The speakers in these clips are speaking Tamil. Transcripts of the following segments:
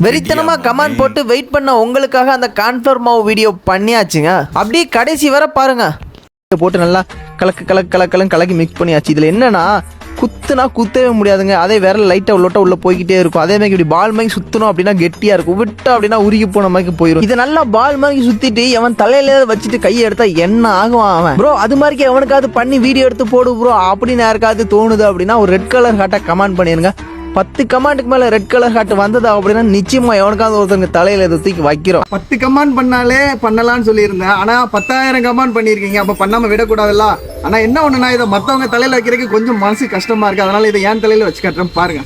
வெறித்தனமா கமெண்ட் போட்டு வெயிட் பண்ண உங்களுக்காக அந்த கான்ஃபர்ம் மாவு வீடியோ பண்ணியாச்சுங்க. அப்படியே கடைசி வர பாருங்க. போட்டு நல்லா கலக்கு கலக்கி மிக்ஸ் பண்ணியாச்சு. இதில் என்னன்னா குத்துனா குத்தவே முடியாதுங்க. அதே விரல் லைட்டாக உள்ள போய்கிட்டே இருக்கும். அதே மாதிரி இப்படி பால் மாதிரி சுற்றணும் அப்படின்னா கெட்டியாக இருக்கும். விட்டா அப்படின்னா உருகி போன மாதிரி போயிடும். இதை நல்லா பால் மாதிரி சுற்றிட்டு அவன் தலையில வச்சுட்டு கையை எடுத்தா என்ன ஆகும் அவன் ப்ரோ? அது மாதிரி எவனுக்காவது பண்ணி வீடியோ எடுத்து போடு ப்ரோ அப்படின்னு யாருக்காவது தோணுது அப்படின்னா ஒரு ரெட் கலர் ஹார்ட்டை கமெண்ட் பண்ணிருங்க. 10 கமெண்ட்டுக்கு மேலே ரெட் கலர் ஹார்ட் வந்ததா அப்படின்னா நிச்சயமா எவனுக்காவது ஒருத்தங்க தலையில இதை தூக்கி வைக்கிறோம். 10 கமெண்ட் பண்ணாலே பண்ணலாம்னு சொல்லியிருந்தேன். ஆனால் 10,000 கமெண்ட் பண்ணியிருக்கீங்க. அப்போ பண்ணாமல் விடக்கூடாதுல்ல. ஆனால் என்ன ஒன்றுனா இதை மற்றவங்க தலையில் வைக்கிறதுக்கு கொஞ்சம் மனசு கஷ்டமாக இருக்குது. அதனால் இதை என் தலையில் வச்சு கட்டுறேன் பாருங்க.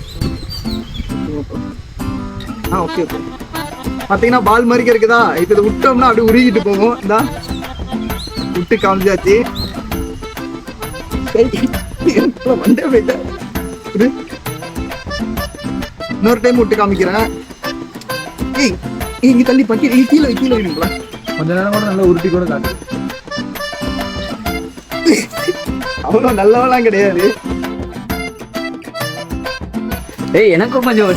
ஓகே பார்த்தீங்கன்னா பால் மாதிரி இருக்குதா? இப்போ இதை விட்டோம்னா அப்படியே உருகிட்டு போகும். இந்தா விட்டு காமிச்சாச்சு. வந்தே போயிட்டேன். இன்னொரு டைம் விட்டு காமிக்கிறேன். இங்க தள்ளி பக்கி கீழே வைங்களா? கொஞ்ச நேரம் கூட நல்லா உருட்டி கூட காட்டு. அவ்வளோ நல்லவெல்லாம் கிடையாது. எனக்கும் கொஞ்சம்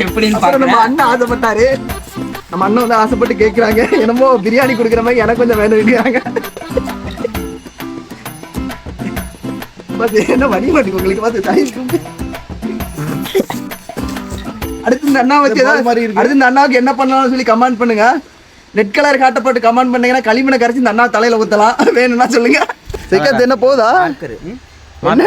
எப்படின்னு நம்ம அண்ணன் ஆசைப்பட்டாரு. நம்ம அண்ணன் வந்து ஆசைப்பட்டு கேட்கிறாங்க. என்னமோ பிரியாணி கொடுக்குற மாதிரி எனக்கு கொஞ்சம் வேணும் இருக்கிறாங்க. என்ன வழி மாட்டேங்க உங்களுக்கு பார்த்து. அடுத்து இந்த அண்ணா வச்சு அடுத்து இந்த அண்ணாவுக்கு என்ன பண்ணலாம்னு சொல்லி கமெண்ட் பண்ணுங்க. ரெட் கலர் காட்டப்பட்டு கமெண்ட் பண்ணீங்கன்னா களிமண்ணை கரைச்சி இந்த அண்ணா தலையில ஊத்தலாம். வேணும்னா சொல்லுங்க. செகண்ட் என்ன போதா என்ன